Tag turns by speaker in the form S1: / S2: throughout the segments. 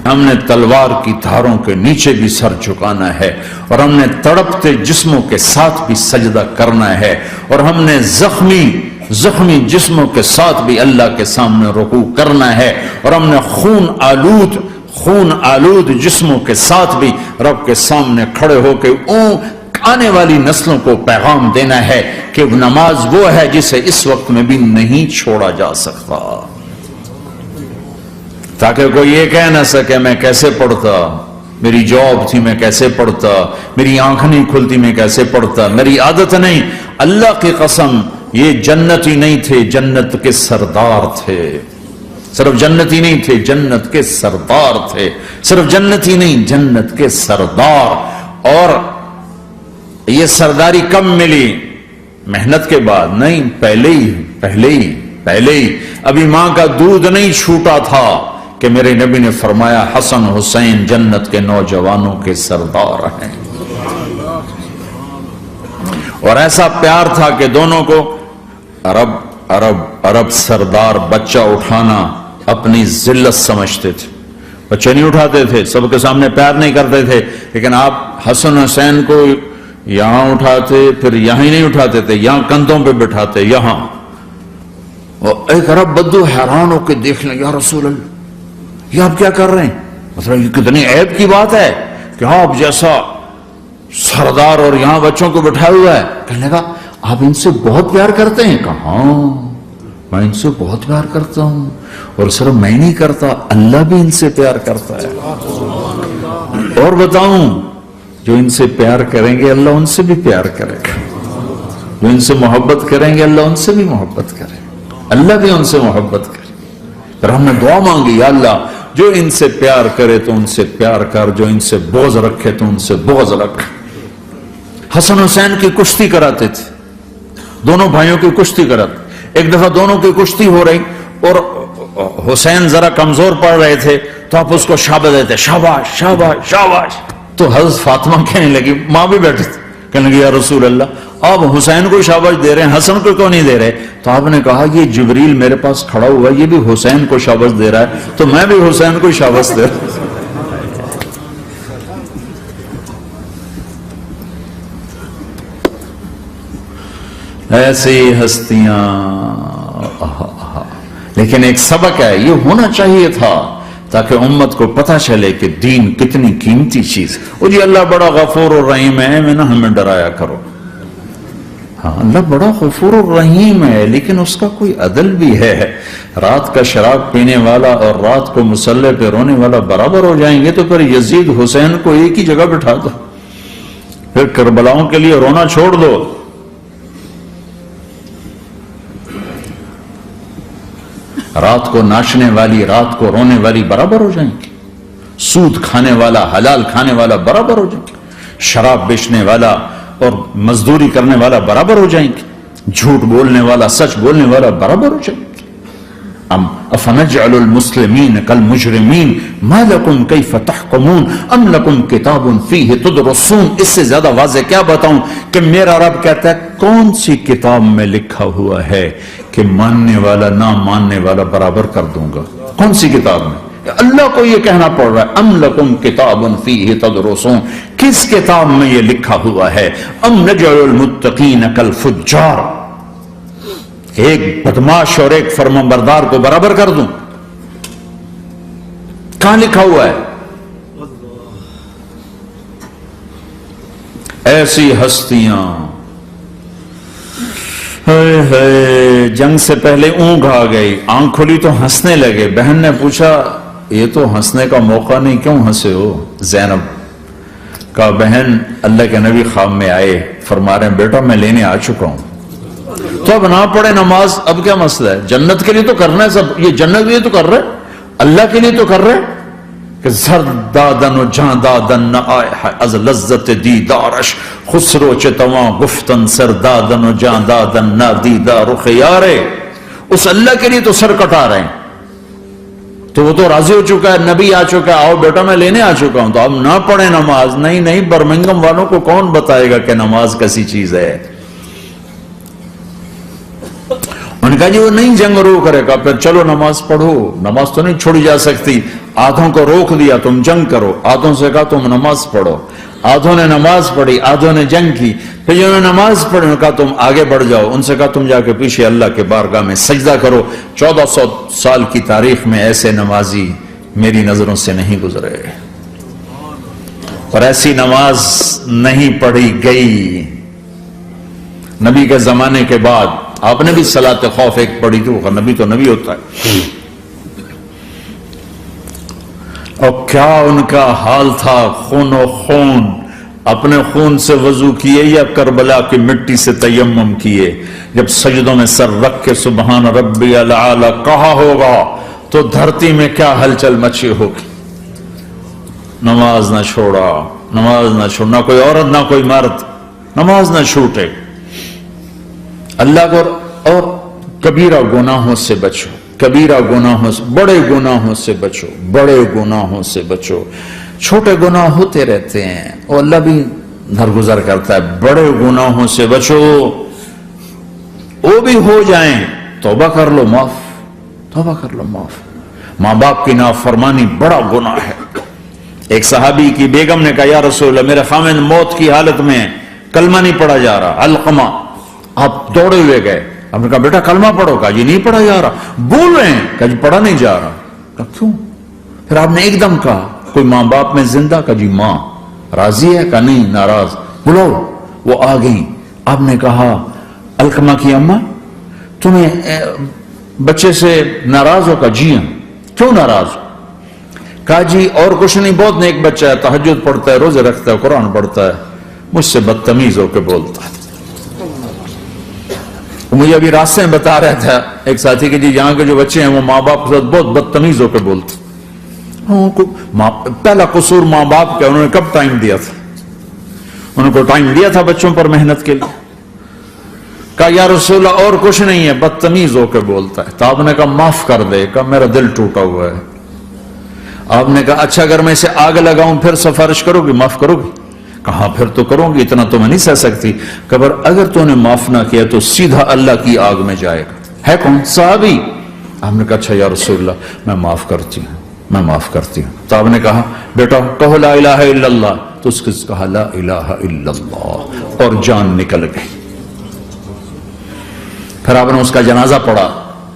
S1: ہم نے تلوار کی دھاروں کے نیچے بھی سر جھکانا ہے، اور ہم نے تڑپتے جسموں کے ساتھ بھی سجدہ کرنا ہے، اور ہم نے زخمی جسموں کے ساتھ بھی اللہ کے سامنے رکوع کرنا ہے، اور ہم نے خون آلود جسموں کے ساتھ بھی رب کے سامنے کھڑے ہو کے آنے والی نسلوں کو پیغام دینا ہے کہ نماز وہ ہے جسے اس وقت میں بھی نہیں چھوڑا جا سکتا، تاکہ کوئی یہ کہہ نہ سکے میں کیسے پڑھتا، میری جاب تھی میں کیسے پڑھتا، میری آنکھ نہیں کھلتی میں کیسے پڑھتا، میری عادت نہیں۔ اللہ کی قسم یہ جنتی نہیں تھے، جنت کے سردار تھے، صرف جنتی نہیں تھے، جنت کے سردار تھے، صرف جنتی نہیں، جنت کے سردار۔ اور یہ سرداری کب ملی؟ محنت کے بعد نہیں، پہلے ہی ابھی ماں کا دودھ نہیں چھوٹا تھا کہ میرے نبی نے فرمایا حسن حسین جنت کے نوجوانوں کے سردار ہیں، اور ایسا پیار تھا کہ دونوں کو عرب سردار بچہ اٹھانا اپنی ذلت سمجھتے تھے، بچے نہیں اٹھاتے تھے، سب کے سامنے پیار نہیں کرتے تھے، لیکن آپ حسن حسین کو یہاں اٹھاتے، پھر یہاں ہی نہیں اٹھاتے تھے، یہاں کندھوں پہ بٹھاتے، یہاں۔ اور ایک عرب بدو حیران ہو کے دیکھ لیں، یا رسول اللہ یہ آپ کیا کر رہے ہیں؟ مطلب یہ کتنی عیب کی بات ہے کہ آپ جیسا سردار اور یہاں بچوں کو بٹھایا ہوا ہے۔ کہنے لگا آپ ان سے بہت پیار کرتے ہیں؟ کہا ہاں میں ان سے بہت پیار کرتا ہوں، اور صرف میں نہیں کرتا، اللہ بھی ان سے پیار کرتا ہے۔ اور بتاؤں، جو ان سے پیار کریں گے اللہ ان سے بھی پیار کرے گا، جو ان سے محبت کریں گے اللہ ان سے بھی محبت کرے گا، اللہ بھی ان سے محبت کرے۔ پھر ہم نے دعا مانگی، یا اللہ جو ان سے پیار کرے تو ان سے پیار کر، جو ان سے بغض رکھے تو ان سے بغض رکھ۔ حسن حسین کی کشتی کراتے تھے، دونوں بھائیوں کی کشتی کراتے۔ ایک دفعہ دونوں کی کشتی ہو رہی اور حسین ذرا کمزور پڑ رہے تھے تو آپ اس کو شاباش دیتے، شاباش شاباش شاباش۔ تو حضرت فاطمہ کہنے لگی، ماں بھی بیٹھی تھی، کہنے لگی یا رسول اللہ آپ حسین کو شاباش دے رہے ہیں، حسن کو کیوں نہیں دے رہے؟ تو آپ نے کہا یہ جبریل میرے پاس کھڑا ہوا یہ بھی حسین کو شاباش دے رہا ہے تو میں بھی حسین کو شاباش دے رہا ہوں۔ ایسی ہستیاں، لیکن ایک سبق ہے، یہ ہونا چاہیے تھا تاکہ امت کو پتہ چلے کہ دین کتنی قیمتی چیز۔ وہ جی اللہ بڑا غفور الرحیم ہے، میں نہ ہمیں ڈرایا کرو۔ ہاں اللہ بڑا غفور الرحیم ہے، لیکن اس کا کوئی عدل بھی ہے۔ رات کا شراب پینے والا اور رات کو مصلی پہ رونے والا برابر ہو جائیں گے تو پھر یزید حسین کو ایک ہی جگہ بٹھا دو، پھر کربلاؤں کے لیے رونا چھوڑ دو۔ رات کو ناچنے والی رات کو رونے والی برابر ہو جائیں گے، سود کھانے والا حلال کھانے والا برابر ہو جائیں گے، شراب بیچنے والا اور مزدوری کرنے والا برابر ہو جائیں گے، جھوٹ بولنے والا سچ بولنے والا برابر ہو جائیں گے۔ افنجعل المسلمین کالمجرمین ما لکم کیف تحکمون ام لکم کتاب فیہ تدرسون۔ اس سے زیادہ واضح کیا بتاؤں کہ میرا رب کہتا ہے کون سی کتاب میں لکھا ہوا ہے کہ ماننے والا نہ ماننے والا برابر کر دوں گا؟ کون سی کتاب میں؟ اللہ کو یہ کہنا پڑ رہا ہے ام لکم کتاب فیہ تدرسون، کس کتاب میں یہ لکھا ہوا ہے؟ ام نجعل المتقین کالفجار، ایک بدماش اور ایک فرمانبردار کو برابر کر دوں؟ کہاں لکھا ہوا ہے؟ ایسی ہستیاں، جنگ سے پہلے اونگ آ گئی، آنکھ کھلی تو ہنسنے لگے۔ بہن نے پوچھا یہ تو ہنسنے کا موقع نہیں، کیوں ہنسے ہو؟ زینب کہا بہن اللہ کے نبی خواب میں آئے، فرما رہے ہیں بیٹا میں لینے آ چکا ہوں، تو اب نہ پڑھے نماز، اب کیا مسئلہ ہے؟ جنت کے لیے تو کرنا ہے سب، یہ جنت کے لیے تو کر رہے، اللہ کے لیے تو کر رہے کہ زر دادن و جان دادن نہ آئے از لذت دیدارش، خسرو چتواں گفتن سر دادن و جان دادن نہ دیدار خیارے۔ اس اللہ کے لیے تو سر کٹا رہے ہیں، تو وہ تو راضی ہو چکا ہے، نبی آ چکا ہے، آؤ بیٹا میں لینے آ چکا ہوں، تو اب نہ پڑھے نماز۔ نہیں، برمنگم والوں کو کون بتائے گا کہ نماز کیسی چیز ہے؟ ان کا جی وہ نہیں جنگ رو کرے گا، پھر چلو نماز پڑھو، نماز تو نہیں چھوڑی جا سکتی۔ آدھوں کو روک دیا تم جنگ کرو، آدھوں سے کہا تم نماز پڑھو، آدھوں نے نماز پڑھی، آدھوں نے جنگ کی، پھر جنہوں نے نماز پڑھی انہوں نے کہا تم آگے بڑھ جاؤ، ان سے کہا تم جا کے پیچھے اللہ کے بارگاہ میں سجدہ کرو۔ 1400 سال کی تاریخ میں ایسے نمازی میری نظروں سے نہیں گزرے، اور ایسی نماز نہیں پڑھی گئی۔ نبی کے زمانے کے بعد آپ نے بھی صلاۃ خوف ایک پڑھی تھی، وہ نبی تو نبی ہوتا ہے، اور کیا ان کا حال تھا، خون و خون، اپنے خون سے وضو کیے یا کربلا کی مٹی سے تیمم کیے؟ جب سجدوں میں سر رکھ کے سبحان ربی الاعلی کہا ہوگا تو دھرتی میں کیا ہلچل مچی ہوگی۔ نماز نہ چھوڑا، نماز نہ چھوڑ، نہ کوئی عورت نہ کوئی مرد، نماز نہ چھوٹے۔ اللہ کو اور کبیرہ گناہوں سے بچو، کبیرہ گناہوں سے، بڑے گناہوں سے بچو، بڑے گناہوں سے بچو۔ چھوٹے گناہ ہوتے رہتے ہیں اور اللہ بھی درگزر کرتا ہے، بڑے گناہوں سے بچو، وہ بھی ہو جائیں توبہ کر لو معاف، توبہ کر لو معاف۔ ماں باپ کی نافرمانی بڑا گناہ ہے۔ ایک صحابی کی بیگم نے کہا یا رسول اللہ میرے خاوند موت کی حالت میں کلمہ نہیں پڑھا جا رہا، علقمہ، آپ دوڑے ہوئے گئے، آپ نے کہا بیٹا کلمہ پڑھو، کہا جی نہیں پڑھا جا رہا، بول رہے ہیں، کہا جی پڑھا نہیں جا رہا، کہا کیوں؟ پھر آپ نے ایک دم کہا کوئی ماں باپ میں زندہ؟ کہا جی ماں راضی ہے؟ کہا نہیں ناراض، بلاؤ۔ وہ آ گئی، آپ نے کہا علقمہ کی اماں تمہیں بچے سے ناراض ہو؟ کہا جی ہاں۔ کیوں ناراض ہو؟ کہا جی اور کچھ نہیں، بہت نیک بچہ ہے، تہجد پڑھتا ہے، روزے رکھتا ہے، قرآن پڑھتا ہے، مجھ سے بدتمیز ہو کے بولتا ہے۔ مجھے ابھی راستے میں بتا رہا تھا ایک ساتھی کہ جی یہاں کے جو بچے ہیں وہ ماں باپ کے ساتھ بہت بدتمیز ہو کے بولتے ہیں۔ پہلا قصور ماں باپ کا، انہوں نے کب ٹائم دیا تھا؟ انہوں کو ٹائم دیا تھا بچوں پر محنت کے لیے؟ کہا یا رسول اللہ اور کچھ نہیں ہے، بدتمیز ہو کے بولتا ہے۔ تو آپ نے کہا معاف کر دے، کہا میرا دل ٹوٹا ہوا ہے۔ آپ نے کہا اچھا اگر میں اسے آگ لگاؤں پھر سفارش کرو گی، معاف کرو گی؟ کہا پھر تو کروں گی، اتنا تو میں نہیں سہ سکتی۔ کہ اگر تو نے معاف نہ کیا تو سیدھا اللہ کی آگ میں جائے گا۔ ہے کون؟ صحابی۔ آپ نے کہا اچھا یا رسول اللہ میں معاف کرتی ہوں، میں معاف کرتی ہوں۔ تو آپ نے کہا بیٹا کہو لا الہ الا اللہ، تو اس نے کہا لا الہ الا اللہ، اور جان نکل گئی۔ پھر آپ نے اس کا جنازہ پڑھا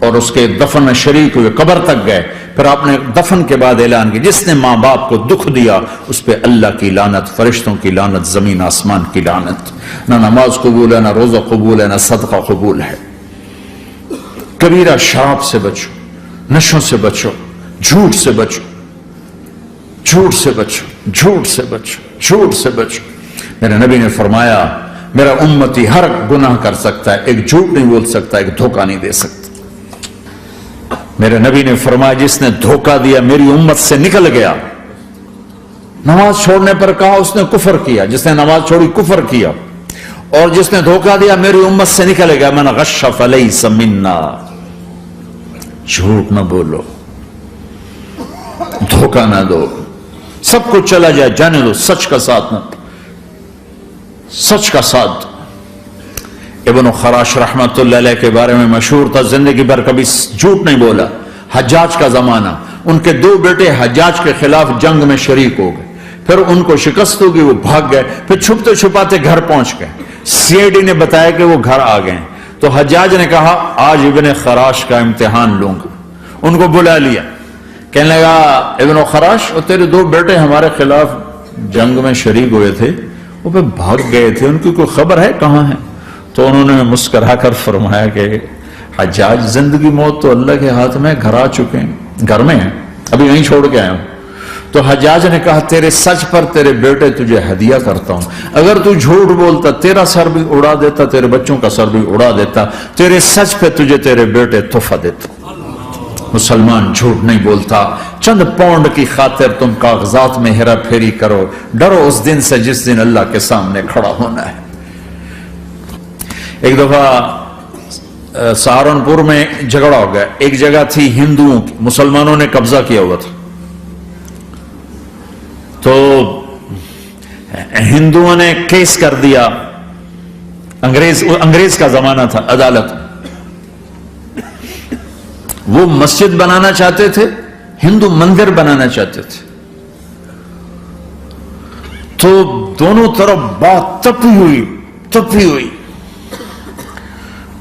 S1: اور اس کے دفن میں شریک ہوئے، قبر تک گئے۔ پھر آپ نے دفن کے بعد اعلان کیا جس نے ماں باپ کو دکھ دیا اس پہ اللہ کی لعنت، فرشتوں کی لعنت، زمین آسمان کی لعنت۔ نہ نماز قبول ہے، نہ روزہ قبول ہے، نہ صدقہ قبول ہے۔ کبیرہ شراب سے بچو، نشوں سے بچو، جھوٹ سے بچو، جھوٹ سے بچو، جھوٹ سے بچو، جھوٹ سے بچو۔ میرے نبی نے فرمایا میرا امتی ہر گناہ کر سکتا ہے، ایک جھوٹ نہیں بول سکتا، ایک دھوکہ نہیں دے سکتا۔ میرے نبی نے فرمایا جس نے دھوکہ دیا میری امت سے نکل گیا۔ نماز چھوڑنے پر کہا اس نے کفر کیا، جس نے نماز چھوڑی کفر کیا، اور جس نے دھوکہ دیا میری امت سے نکل گیا۔ من غش فلیس منا، جھوٹ نہ بولو، دھوکہ نہ دو، سب کچھ چلا جائے جانے دو، سچ کا ساتھ نہ، سچ کا ساتھ۔ ابن خراش رحمت اللہ علیہ کے بارے میں مشہور تھا زندگی بھر کبھی جھوٹ نہیں بولا۔ حجاج کا زمانہ، ان کے دو بیٹے حجاج کے خلاف جنگ میں شریک ہو گئے، پھر ان کو شکست ہوگی، وہ بھاگ گئے، پھر چھپتے چھپاتے گھر پہنچ گئے۔ سی آئی ڈی نے بتایا کہ وہ گھر آ گئے، تو حجاج نے کہا آج ابن خراش کا امتحان لوں گا۔ ان کو بلا لیا، کہنے لگا ابن خراش اور تیرے دو بیٹے ہمارے خلاف جنگ میں شریک ہوئے تھے، وہ پہ بھاگ گئے تھے، ان کی کوئی خبر ہے کہاں ہے؟ تو انہوں نے مسکرا کر فرمایا کہ حجاج زندگی موت تو اللہ کے ہاتھ میں، گھر آ چکے ہیں، گھر میں ہیں، ابھی نہیں چھوڑ کے آیا ہوں۔ تو حجاج نے کہا تیرے سچ پر تیرے بیٹے تجھے ہدیہ کرتا ہوں، اگر تو جھوٹ بولتا تیرا سر بھی اڑا دیتا، تیرے بچوں کا سر بھی اڑا دیتا، تیرے سچ پہ تجھے تیرے بیٹے تحفہ دیتا۔ مسلمان جھوٹ نہیں بولتا۔ چند پاؤنڈ کی خاطر تم کاغذات میں ہیرا پھیری کرو، ڈرو اس دن سے جس دن اللہ کے سامنے کھڑا ہونا ہے۔ ایک دفعہ سہارنپور میں جھگڑا ہو گیا، ایک جگہ تھی ہندوؤں کی، مسلمانوں نے قبضہ کیا ہوا تھا، تو ہندوؤں نے کیس کر دیا، انگریز کا زمانہ تھا، عدالت، وہ مسجد بنانا چاہتے تھے، ہندو مندر بنانا چاہتے تھے. تو دونوں طرف بات تپی ہوئی.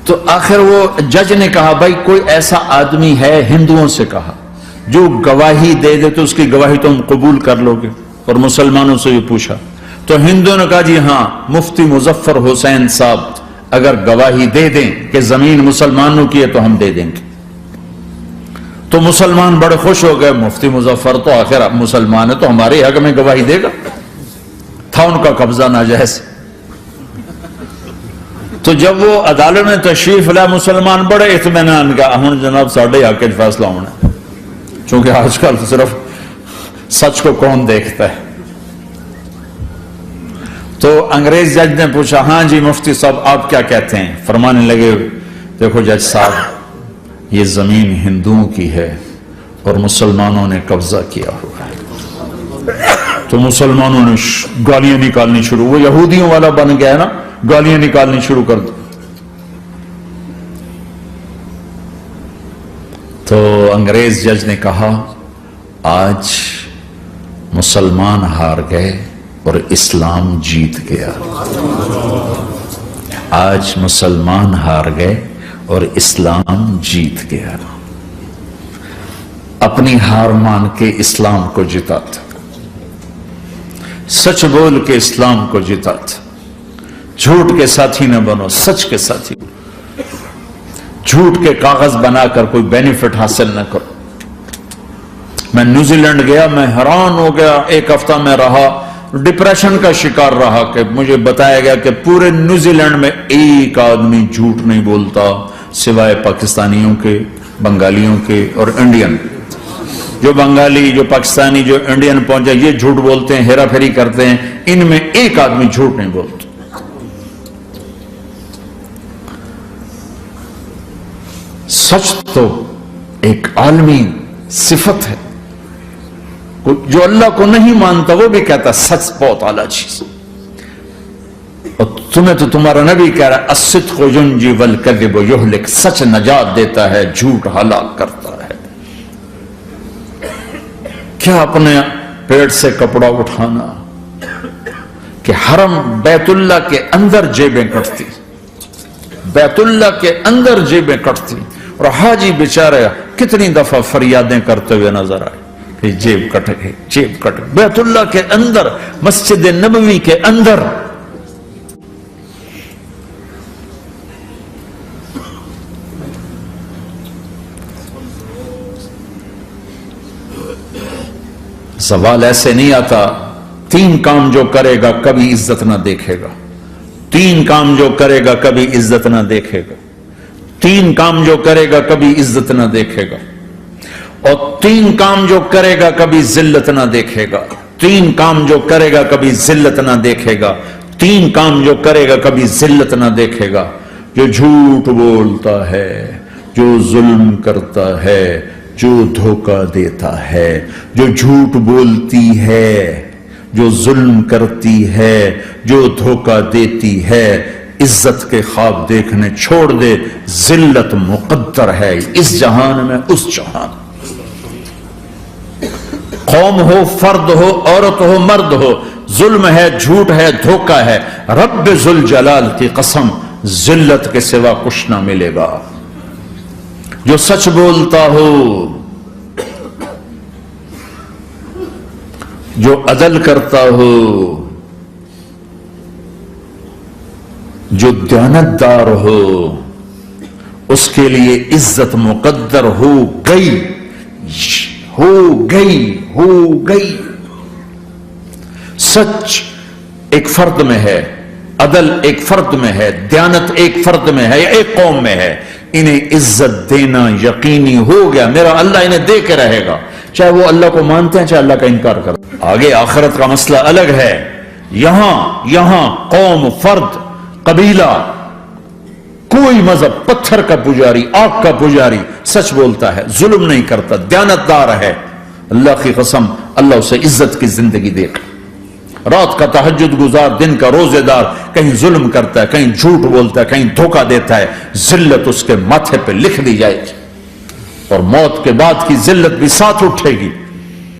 S1: تو آخر وہ جج نے کہا بھائی کوئی ایسا آدمی ہے، ہندوؤں سے کہا، جو گواہی دے دے تو اس کی گواہی تم قبول کر لو گے. اور مسلمانوں سے یہ پوچھا تو ہندوؤں نے کہا جی ہاں، مفتی مظفر حسین صاحب اگر گواہی دے دیں کہ زمین مسلمانوں کی ہے تو ہم دے دیں گے. تو مسلمان بڑے خوش ہو گئے، مفتی مظفر تو آخر مسلمان ہے تو ہمارے حق میں گواہی دے گا. تھا ان کا قبضہ ناجائز. تو جب وہ عدالت میں تشریف لائے مسلمان بڑے اطمینان کا ہوں جناب ساڑھے حق کے فیصلہ ہونا، چونکہ آج کل صرف سچ کو کون دیکھتا ہے. تو انگریز جج نے پوچھا ہاں جی مفتی صاحب آپ کیا کہتے ہیں؟ فرمانے لگے دیکھو جج صاحب یہ زمین ہندوؤں کی ہے اور مسلمانوں نے قبضہ کیا ہوا ہے. تو مسلمانوں نے گالیاں نکالنی شروع، وہ یہودیوں والا بن گیا نا، گالیاں نکالنی شروع کر دی. تو انگریز جج نے کہا آج مسلمان ہار گئے اور اسلام جیت گیا. آج مسلمان ہار گئے اور اسلام جیت گیا. اپنی ہار مان کے اسلام کو جتاتا، سچ بول کے اسلام کو جتاتا. جھوٹ کے ساتھی نہ بنو، سچ کے ساتھی. جھوٹ کے کاغذ بنا کر کوئی بینیفٹ حاصل نہ کرو. میں نیوزی لینڈ گیا، میں حیران ہو گیا. ایک ہفتہ میں رہا، ڈپریشن کا شکار رہا کہ مجھے بتایا گیا کہ پورے نیوزی لینڈ میں ایک آدمی جھوٹ نہیں بولتا سوائے پاکستانیوں کے، بنگالیوں کے اور انڈین. جو بنگالی، جو پاکستانی، جو انڈین پہنچے یہ جھوٹ بولتے ہیں، ہیرا پھیری کرتے ہیں. ان میں ایک آدمی جھوٹ نہیں بولتا. سچ تو ایک عالمی صفت ہے. جو اللہ کو نہیں مانتا وہ بھی کہتا سچ بہت اعلیٰ چیز. اور تمہیں تو تمہارا نبی کہہ رہا ہے الصدق ینجی والکذب یہلک، سچ نجات دیتا ہے، جھوٹ ہلاک کرتا ہے. کیا اپنے پیٹ سے کپڑا اٹھانا کہ حرم بیت اللہ کے اندر جیبیں کٹتی، بیت اللہ کے اندر جیبیں کٹتی. اور حاجی بیچارہ کتنی دفعہ فریادیں کرتے ہوئے نظر آئے کہ جیب کٹ گئی، جیب کٹ گئی. بیت اللہ کے اندر، مسجد نبوی کے اندر. سوال ایسے نہیں آتا 3 کام جو کرے گا کبھی عزت نہ دیکھے گا، 3 کام جو کرے گا کبھی عزت نہ دیکھے گا، 3 کام جو کرے گا کبھی عزت نہ دیکھے گا، اور 3 کام جو کرے گا کبھی ذلت نہ دیکھے گا. 3 کام جو کرے گا کبھی ذلت نہ دیکھے گا. 3 کام جو کرے گا کبھی ذلت نہ دیکھے گا. جو جھوٹ بولتا ہے، جو ظلم کرتا ہے، جو دھوکہ دیتا ہے، جو جھوٹ بولتی ہے، جو ظلم کرتی ہے، جو دھوکہ دیتی ہے، عزت کے خواب دیکھنے چھوڑ دے. ذلت مقدر ہے اس جہان میں اس جہان. قوم ہو، فرد ہو، عورت ہو، مرد ہو، ظلم ہے، جھوٹ ہے، دھوکہ ہے، رب ذوالجلال کی قسم ذلت کے سوا کچھ نہ ملے گا. جو سچ بولتا ہو، جو عدل کرتا ہو، جو دیانتدار ہو، اس کے لیے عزت مقدر ہو گئی، ہو گئی، ہو گئی. سچ ایک فرد میں ہے، عدل ایک فرد میں ہے، دیانت ایک فرد میں ہے یا ایک قوم میں ہے. انہیں عزت دینا یقینی ہو گیا. میرا اللہ انہیں دے کے رہے گا، چاہے وہ اللہ کو مانتے ہیں چاہے اللہ کا انکار کرتے ہیں. آگے آخرت کا مسئلہ الگ ہے. یہاں قوم، فرد، قبیلہ، کوئی مذہب، پتھر کا پجاری، آگ کا پجاری سچ بولتا ہے، ظلم نہیں کرتا، دیانتدار ہے، اللہ کی قسم اللہ اسے عزت کی زندگی دے گا. رات کا تہجد گزار، دن کا روزے دار، کہیں ظلم کرتا ہے، کہیں جھوٹ بولتا ہے، کہیں دھوکہ دیتا ہے، ذلت اس کے ماتھے پہ لکھ دی جائے گی. اور موت کے بعد کی ذلت بھی ساتھ اٹھے گی.